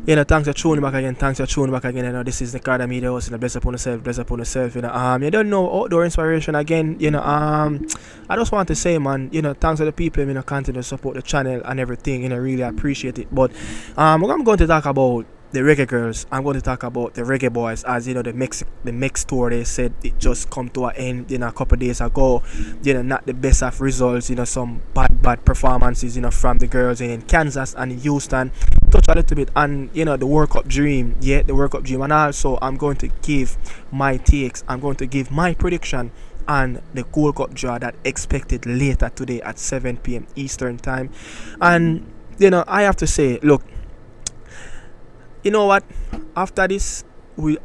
Thanks for tuning back again. Thanks for tuning back again. This is Nicardo Media House. Bless upon yourself. Bless upon yourself. You don't know outdoor inspiration again. I just want to say, man. Thanks to the people. Continue to support the channel and everything. Really appreciate it. But I'm going to talk about the Reggae Girlz. I'm going to talk about the Reggaeboyz, as the mix tour. They said it just come to an end. A couple of days ago. Not the best of results. Some bad performances. From the girls in Kansas and in Houston. Touch a little bit on the World Cup dream. Yeah, the World Cup dream, and also I'm going to give my takes. I'm going to give my prediction on the Gold Cup draw that expected later today at 7 p.m. Eastern time. And I have to say, look. You know what? After this,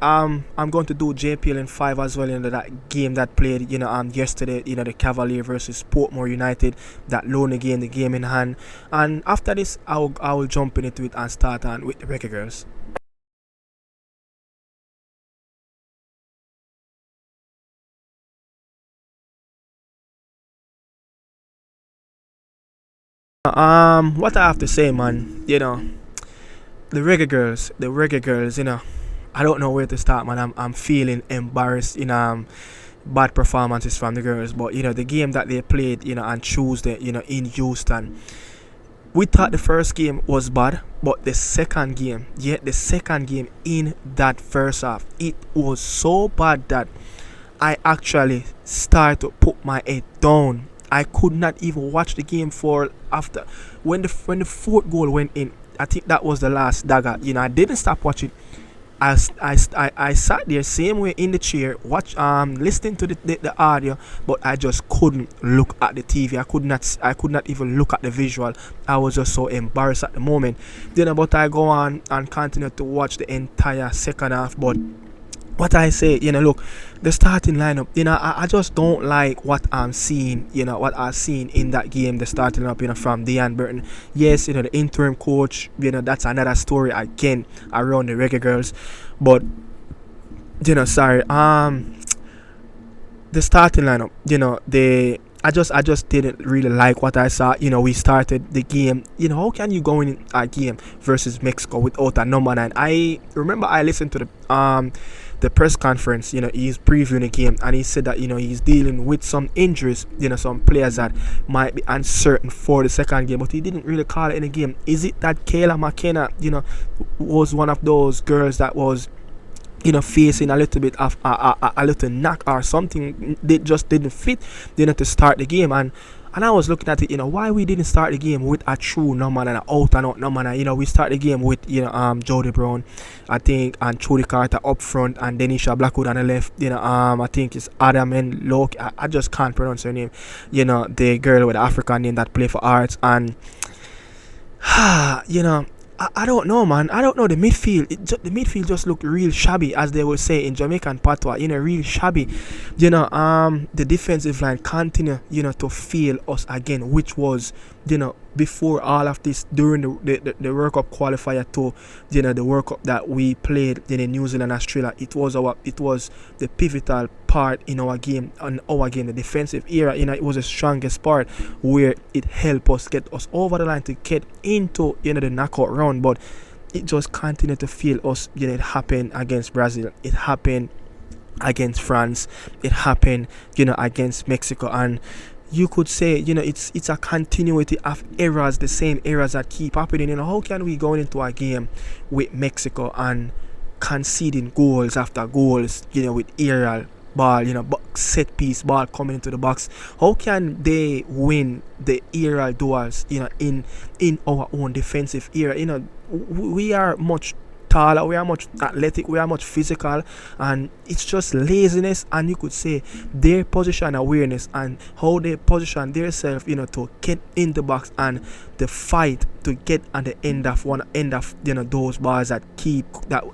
I'm going to do JPL in 5 as well. That game that played yesterday. The Cavalier versus Portmore United. That lonely game, the game in hand. And after this, I will jump into it and start on with the Reggae Girlz. What I have to say, man. The Reggae Girlz. I don't know where to start, man. I'm feeling embarrassed. Bad performances from the girls, but the game that they played, on Tuesday, in Houston. We thought the first game was bad, but the second game in that first half, it was so bad that I actually started to put my head down. I could not even watch the game for after when the fourth goal went in. I think that was the last dagger. I didn't stop watching. I sat there same way in the chair, listening to the audio, but I just couldn't look at the TV. I could not even look at the visual. I was just so embarrassed at the moment. But I go on and continue to watch the entire second half. But what I say, look, the starting lineup, I just don't like what I'm seeing, what I've seen in that game, the starting lineup, from Dean Burton. Yes, the interim coach, that's another story again around the Reggae Girlz. But, sorry, the starting lineup, I just didn't really like what I saw. We started the game. How can you go in a game versus Mexico without a number 9? I remember I listened to the press conference. He's previewing the game, and he said that he's dealing with some injuries. Some players that might be uncertain for the second game, but he didn't really call it in the game. Is it that Kayla McKenna, was one of those girls that was facing a little bit of a little knock or something? They just didn't fit, to start the game. And I was looking at it, why we didn't start the game with a true number and an out and out number 9. We start the game with Jody Brown, I think, and Trudy Carter up front, and Denisha Blackwood on the left. I think it's Adam and Loki. I just can't pronounce her name. The girl with the African name that play for Arts. And I don't know, man. I don't know. The midfield, the midfield just looked real shabby, as they would say in Jamaican patois. Real shabby. The defensive line continue, to fail us again, which was, before all of this, during the World Cup qualifier to, the World Cup that we played in New Zealand, Australia. It was the pivotal part in our game, the defensive era. It was the strongest part where it helped us get us over the line to get into the knockout round. But it just continued to fail us. It happened against Brazil. It happened against France. It happened against Mexico. And you could say it's a continuity of errors, the same errors that keep happening. How can we go into a game with Mexico and conceding goals after goals, with aerial ball, set piece ball coming into the box? How can they win the aerial duels, in our own defensive area? We are much taller, we are much athletic, we are much physical, and it's just laziness. And you could say their position awareness and how they position themselves, to get in the box and the fight to get at the end of those balls that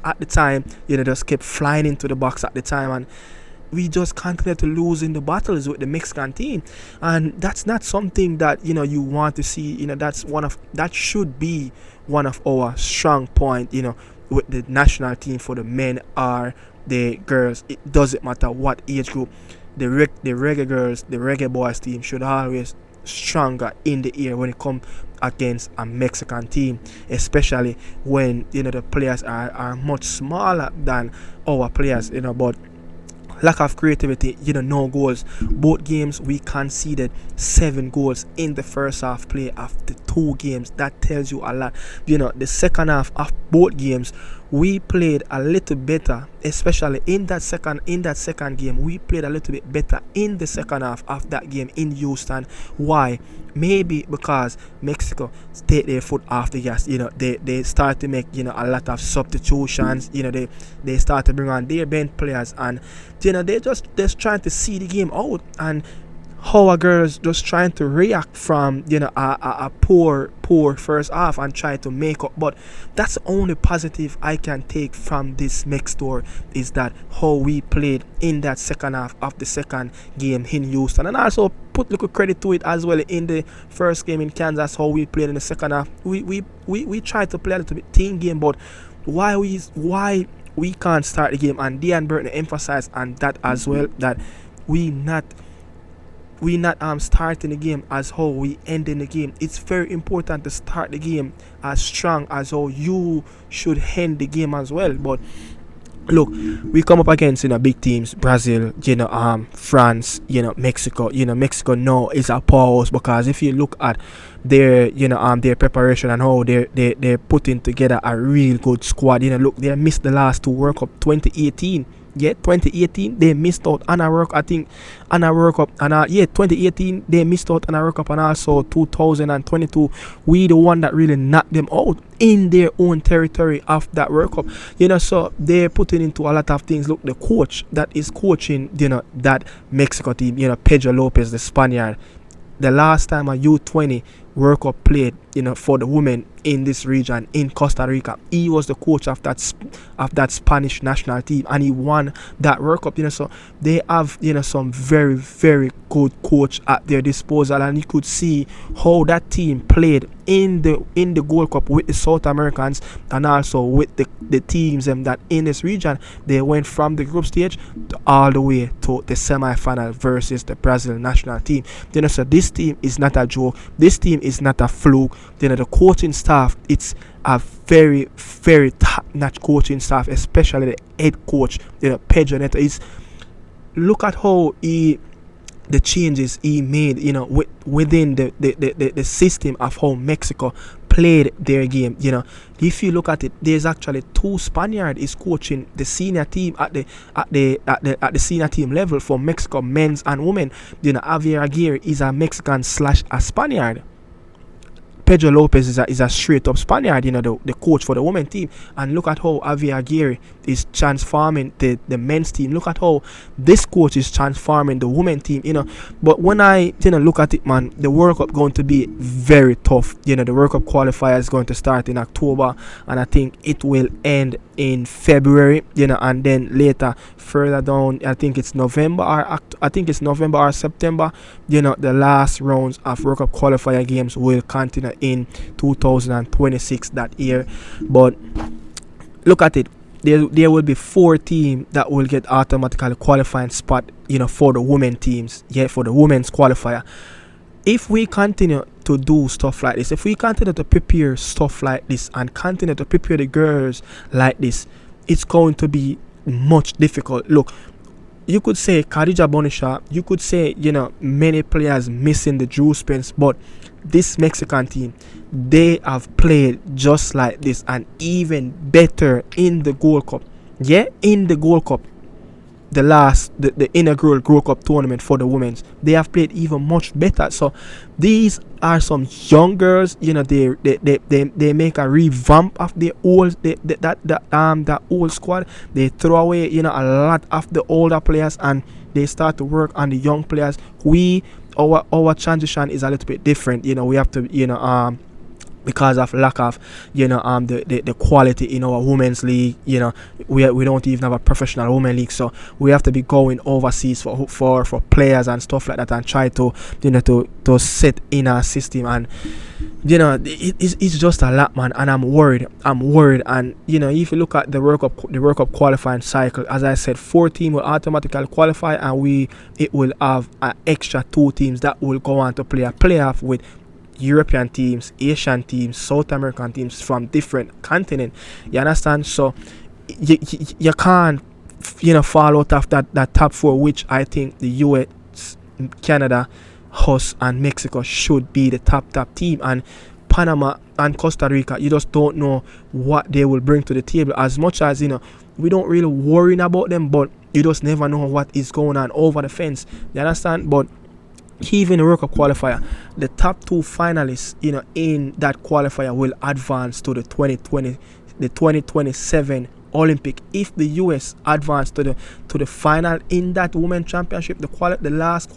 at the time, just kept flying into the box at the time. And we just continue to lose in the battles with the Mexican team, and that's not something that you want to see. That should be one of our strong point, with the national team, for the men or the girls. It doesn't matter what age group. The Reggae Girlz, the Reggaeboyz team should always stronger in the air when it comes against a Mexican team, especially when the players are much smaller than our players, but lack of creativity, no goals. Both games we conceded 7 goals in the first half play after 2 games. That tells you a lot. The second half of both games we played a little better, especially in that second game. We played a little bit better in the second half of that game in Houston. Why? Maybe because Mexico take their foot off the gas. They start to make a lot of substitutions. They start to bring on their bench players, and they just trying to see the game out, and our girls just trying to react from a poor first half and try to make up. But that's the only positive I can take from this mix tour, is that how we played in that second half of the second game in Houston, and also put little credit to it as well in the first game in Kansas, how we played in the second half. We tried to play a little bit team game, but why we can't start the game, and Dean Burton emphasized on that as well, that we not starting the game as how we end in the game. It's very important to start the game as strong as how you should end the game as well. But look, we come up against big teams, Brazil, France, Mexico. Mexico now is a powerhouse, because if you look at their their preparation and how they're putting together a real good squad. Look, they missed the last 2 World Cup 2018. 2018 they missed out on a World Cup, 2018 they missed out on a World Cup, and also 2022 we the one that really knocked them out in their own territory of that World Cup. So they're putting into a lot of things. Look, the coach that is coaching that Mexico team, Pedro Lopez, the Spaniard, the last time a U20 World Cup played for the women in this region in Costa Rica, he was the coach of that Spanish national team, and he won that World Cup. So they have some very, very good coach at their disposal, and you could see how that team played in the Gold Cup with the South Americans, and also with the teams that in this region. They went from the group stage all the way to the semi-final versus the Brazil national team. So this team is not a joke. This team is not a fluke. The coaching staff, it's a very, very top-notch coaching staff, especially the head coach, Pedro Neto. Look at how the changes he made, within the system of how Mexico played their game. If you look at it, there's actually 2 Spaniards is coaching the senior team at the senior team level for Mexico, men's and women. Javier Aguirre is a Mexican / a Spaniard. Pedro Lopez is a straight up Spaniard, the coach for the women team. And look at how Javier Aguirre is transforming the men's team. Look at how this coach is transforming the women team, But when I look at it, man, the World Cup going to be very tough. The World Cup qualifier is going to start in October, and I think it will end in February, and then later further down, I think it's November or September. The last rounds of World Cup qualifier games will continue in 2026 that year. But look at it, there will be 4 teams that will get automatically qualifying spot for the women teams, for the women's qualifier. If we continue to do stuff like this, if we continue to prepare stuff like this and continue to prepare the girls like this, it's going to be much difficult. Look, you could say Khadija Bonisha, you could say many players missing the Drew Spence, but this Mexican team, they have played just like this and even better in the Gold Cup. In the Gold Cup, the inaugural Gold Cup tournament for the women's, they have played even much better. So these are some young girls. They make a revamp of the old that old squad. They throw away a lot of the older players, and they start to work on the young players. Our transition is a little bit different. We have to because of lack of the quality in our women's league. We don't even have a professional women league, so we have to be going overseas for players and stuff like that, and try to to set in our system. And it's just a lot, man, and I'm worried. And if you look at the World Cup qualifying cycle, as I said, 4 teams will automatically qualify, and it will have an extra 2 teams that will go on to play a playoff with European teams, Asian teams, South American teams from different continents. You understand? So you can't fall out of that top 4, which I think the US, Canada, us and Mexico should be the top team. And Panama and Costa Rica, you just don't know what they will bring to the table. As much as we don't really worry about them, but you just never know what is going on over the fence. You understand? But even the World Cup qualifier, the top 2 finalists, in that qualifier will advance to the 2027 Olympic. If the US advance to the final in that women's championship, the last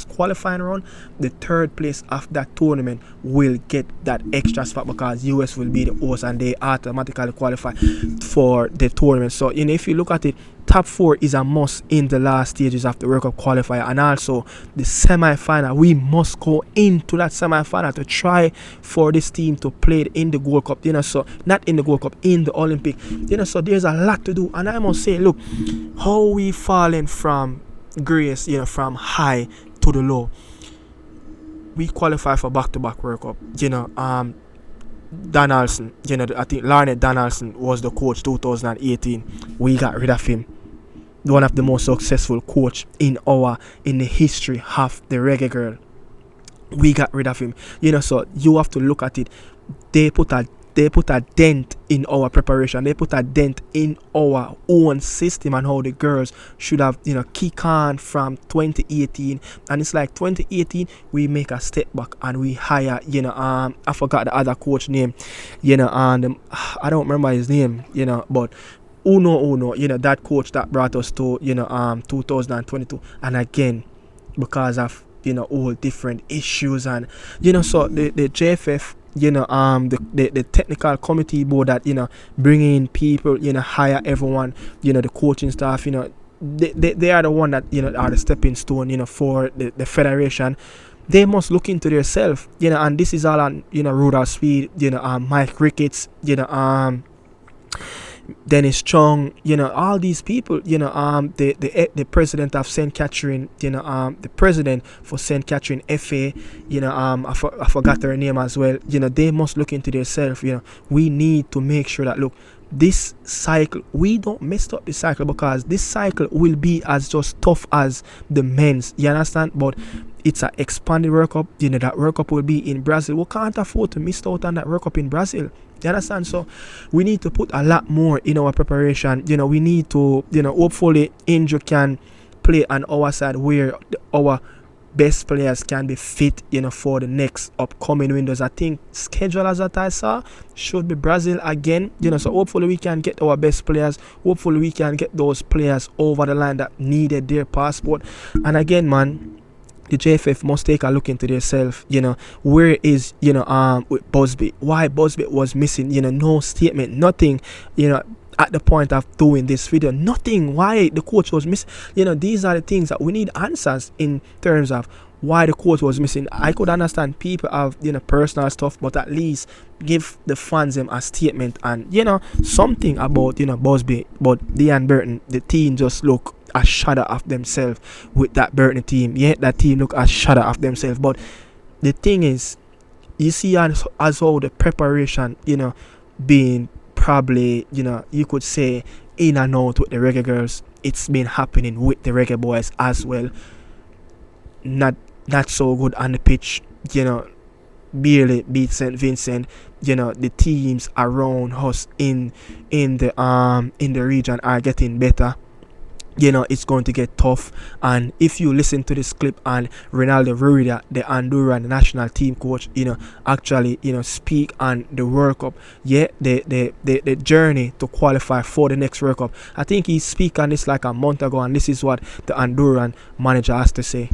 qualifying round, the 3rd place of that tournament will get that extra spot, because US will be the host and they automatically qualify for the tournament. So if you look at it, top 4 is a must in the last stages of the World Cup qualifier, and also the semi-final. We must go into that semi-final to try for this team to play in the Gold Cup. So not in the Gold Cup, in the Olympic. So there's a lot to do, and I must say, look, how we fallen from grace, from high to the low. We qualify for back-to-back World Cup. Donaldson, I think Lionel Donaldson was the coach 2018. We got rid of him. One of the most successful coach in the history of the Reggae Girl. We got rid of him. So you have to look at it. They put a dent in our preparation. They put a dent in our own system and how the girls should have kick on from 2018. And it's like 2018 we make a step back and we hire I forgot the other coach name, and I don't remember his name, but Uno, that coach that brought us to 2022. And again, because of all different issues, and so the JFF, the technical committee board that bring in people, hire everyone, the coaching staff, they are the one that are the stepping stone for the federation. They must look into themselves, and this is all on Rudolph Speed, Mike Ricketts, Dennis Chung, all these people, the president of St. Catherine, the president for St. Catherine FA, I forgot her name as well. They must look into themselves. We need to make sure that, look, this cycle, we don't mess up the cycle, because this cycle will be as just tough as the men's. You understand? But it's an expanded World Cup. That World Cup will be in Brazil. We can't afford to miss out on that World Cup in Brazil. You understand? So we need to put a lot more in our preparation. We need to, hopefully Angel can play on our side, where our best players can be fit, for the next upcoming windows. I think schedule, as I saw, should be Brazil again. So hopefully we can get our best players. Hopefully we can get those players over the line that needed their passport. And again, man, the JFF must take a look into themselves. Where is with Busby? Why Busby was missing? No statement, nothing. At the point of doing this video, nothing. Why the coach was missing? These are the things that we need answers in terms of why the coach was missing. I could understand people have personal stuff, but at least give the fans them a statement and something about Busby. But Dean Burton, the team just look a shadow of themselves with that Burton team. Yeah, that team look a shadow of themselves. But the thing is, you see as how the preparation, being probably, you could say in and out with the Reggae Girls, it's been happening with the reggaeboyz as well. Not so good on the pitch, barely beat St. Vincent. The teams around us in the region are getting better. It's going to get tough. And if you listen to this clip and Ronaldo Rueda, the Honduran national team coach, actually, speak on the World Cup, the journey to qualify for the next World Cup. I think he speak on this like a month ago, and this is what the Honduran manager has to say.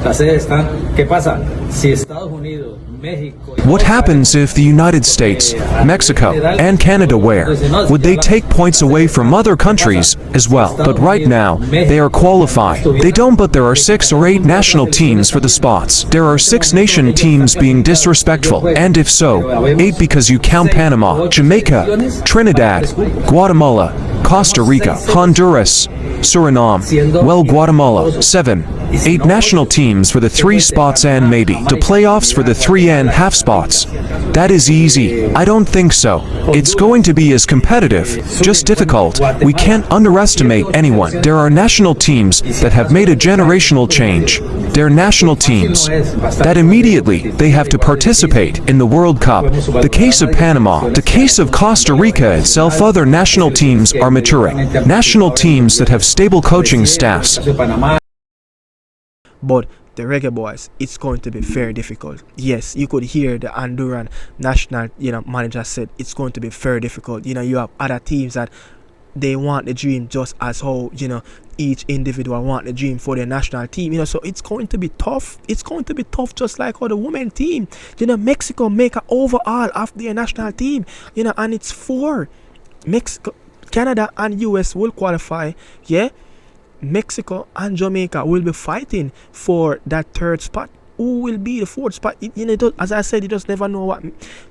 Las sedes están. ¿Qué pasa? Si Estados Unidos What happens if the United States, Mexico, and Canada were? Would they take points away from other countries as well? But right now, they are qualified. They don't, but there are 6 or 8 national teams for the spots. There are 6 nation teams being disrespectful, and if so, 8 because you count Panama, Jamaica, Trinidad, Guatemala, Costa Rica, Honduras, Suriname. Well, Guatemala, 7, 8 national teams for the 3 spots and maybe the playoffs for the 3 and half spots. That is easy. I don't think so. It's going to be as competitive, just difficult. We can't underestimate anyone. There are national teams that have made a generational change. They're national teams that immediately they have to participate in the World Cup. The case of Panama, the case of Costa Rica itself, other national teams are maturing. National teams that have stable coaching staffs. But the Reggae Boys, it's going to be very difficult. Yes, you could hear the Honduran national, manager said it's going to be very difficult. You have other teams that they want the dream just as how, each individual want the dream for their national team. So it's going to be tough. It's going to be tough, just like how the women team. Mexico make an overall of their national team. And it's 4. Mexico, Canada, and US will qualify. Yeah. Mexico and Jamaica will be fighting for that 3rd spot. Who will be the 4th spot? As I said, you just never know what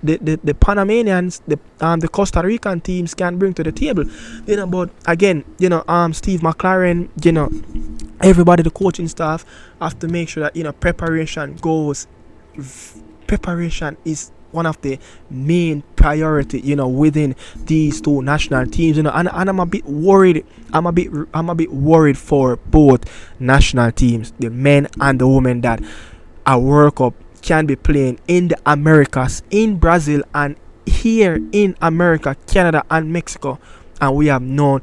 the Panamanians, the Costa Rican teams can bring to the table. But again, Steve McLaren, everybody, the coaching staff have to make sure that preparation goes. Preparation is one of the main priority, within these 2 national teams, and I'm a bit worried. I'm a bit worried for both national teams, the men and the women, that a World Cup can be playing in the Americas, in Brazil, and here in America, Canada, and Mexico, and we have none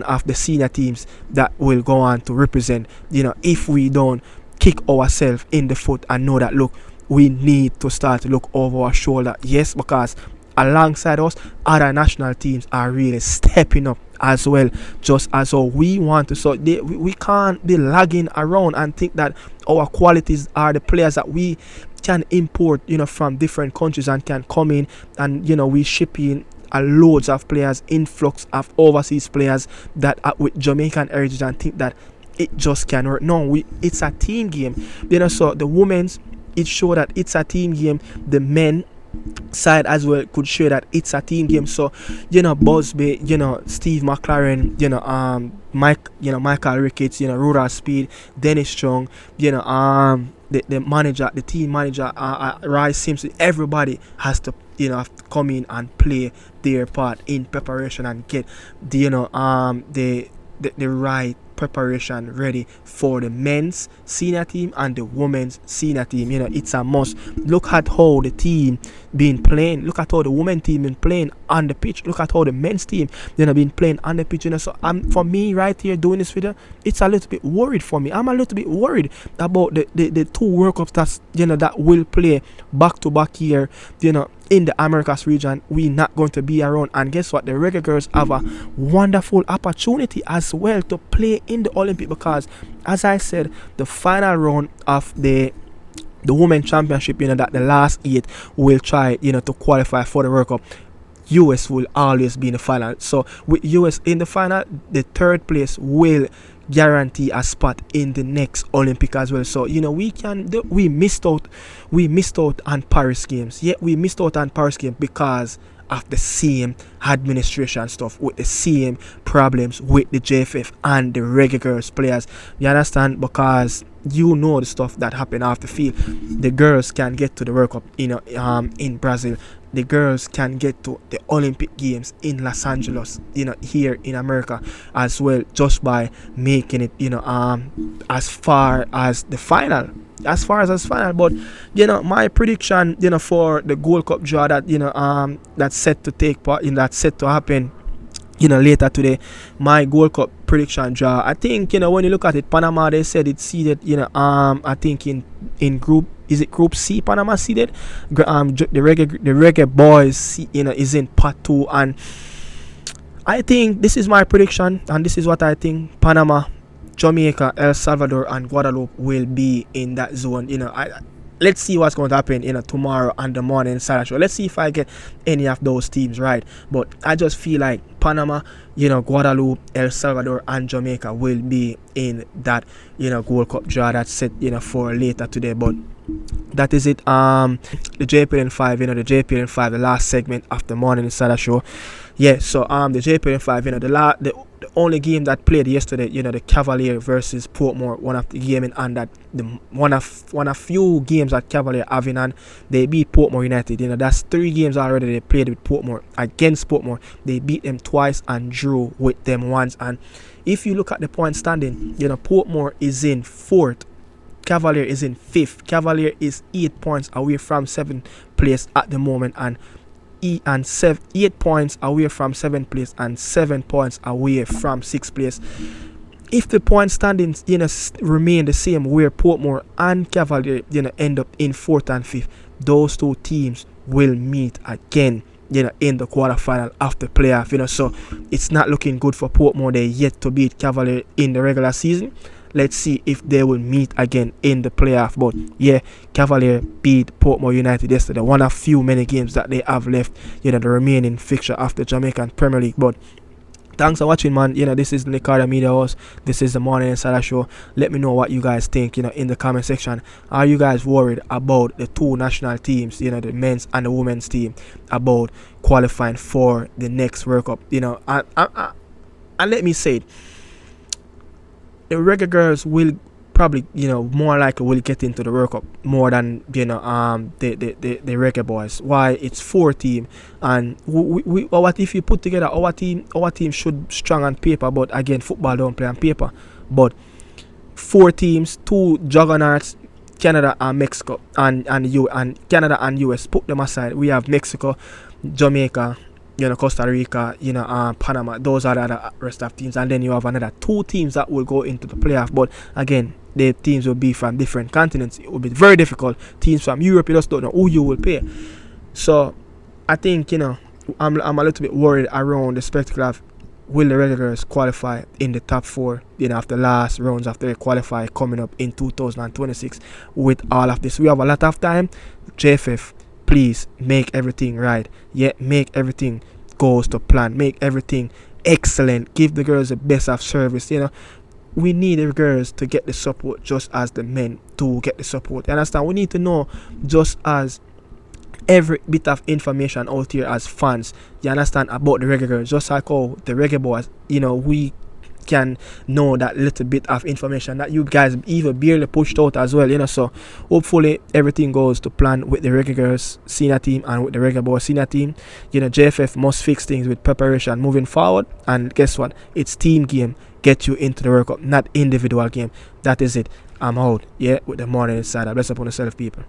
of the senior teams that will go on to represent. If we don't kick ourselves in the foot and know that, look, we need to start to look over our shoulder. Yes, because alongside us, other national teams are really stepping up as well, just as how we want to. So we can't be lagging around and think that our qualities are the players that we can import, from different countries and can come in and, we ship in loads of players, influx of overseas players that are with Jamaican heritage, and think that it just can't work. No, it's a team game. So the women's, it showed that it's a team game. The men side as well could show that it's a team game. So Busby, Steve McLaren, Michael Ricketts, Rural Speed, Dennis Strong, the manager, the team manager, Rice Simpson, everybody has to have to come in and play their part in preparation and get the right preparation ready for the men's senior team and the women's senior team. It's a must. Look at how the team been playing. Look at how the women team been playing on the pitch. Look at how the men's team been playing on the pitch. So for me right here doing this video, it's a little bit worried for me. I'm a little bit worried about the 2 World Cups that's that will play back to back here. In the Americas region, we're not going to be around. And guess what? The Reggae Girlz have a wonderful opportunity as well to play in the Olympic, because, as I said, the final round of the women championship, that the last 8 will try, to qualify for the World Cup. US will always be in the final. So with US in the final, the 3rd place will guarantee a spot in the next Olympic as well. So we missed out on Paris Games. Yeah, we missed out on Paris Games because of the same administration stuff, with the same problems with the JFF and the Reggae Girlz players. You understand? Because the stuff that happened off the field. The girls can get to the World Cup in Brazil. The girls can get to the Olympic Games in Los Angeles, here in America as well, just by making it, as far as the final. But my prediction, for the Gold Cup draw that that's set to take part, that's set to happen, later today. My Gold Cup prediction draw, I think, when you look at it, Panama, they said it's seeded, I think in group, is it Group C? Panama seeded. The Reggae Boys, is in Part 2, and I think this is my prediction, and this is what I think. Panama, Jamaica, El Salvador, and Guadeloupe will be in that zone. let's see what's going to happen, tomorrow and the morning inside show. Let's see if I get any of those teams right. But I just feel like Panama, Guadeloupe, El Salvador, and Jamaica will be in that, Gold Cup draw that's set, for later today. But that is it. The JPLN 5, the JPLN 5, the last segment of the morning inside show. Yeah, so the JPLN 5, the only game that played yesterday, the Cavalier versus Portmore, one of the game, and that one of few games that Cavalier having, and they beat Portmore United. That's 3 games already they played with Portmore against Portmore. They beat them twice and drew with them once. And if you look at the point standing, Portmore is in 4th. Cavalier is in 5th. Cavalier is 8 points away from 7th place at the moment, and 8 points away from 7th place and 7 points away from 6th place. If the point standings remain the same, where Portmore and Cavalier end up in 4th and 5th, those 2 teams will meet again in the quarterfinal of the playoff. So it's not looking good for Portmore. They're yet to beat Cavalier in the regular season. Let's see if they will meet again in the playoff. But yeah, Cavalier beat Portmore United yesterday. One of few many games that they have left, the remaining fixture of the Jamaican Premier League. But thanks for watching, man. This is the Nicardo Media House. This is the Morning Insider Show. Let me know what you guys think, in the comment section. Are you guys worried about the 2 national teams, the men's and the women's team, about qualifying for the next World Cup? And let me say it. The Reggae Girlz will probably, more likely will get into the World Cup more than, the reggaeboyz. Why? It's 4 team, and what if you put together our team should strong on paper, but again, football don't play on paper. But 4 teams, 2 juggernauts, Canada and Mexico, and Canada and US. Put them aside. We have Mexico, Jamaica, Costa Rica, Panama. Those are the rest of teams, and then you have another 2 teams that will go into the playoff. But again, the teams will be from different continents. It will be very difficult. Teams from Europe, you just don't know who you will play. So I think I'm a little bit worried around the spectacle of will the Reggae Girlz qualify in the top 4 after last rounds after they qualify coming up in 2026. With all of this, we have a lot of time. JFF, please make everything right. Yeah, make everything goes to plan. Make everything excellent. Give the girls the best of service. We need the girls to get the support just as the men to get the support. You understand? We need to know just as every bit of information out here as fans. You understand, about the Reggae Girlz, just like how the reggaeboyz. We can know that little bit of information that you guys even barely pushed out as well. So hopefully everything goes to plan with the Reggae Girlz senior team and with the reggaeboyz senior team. JFF must fix things with preparation moving forward, and guess what? It's team game get you into the World Cup, not individual game. That is it. I'm out. Yeah, with the Morning Insider. Bless upon yourself, people.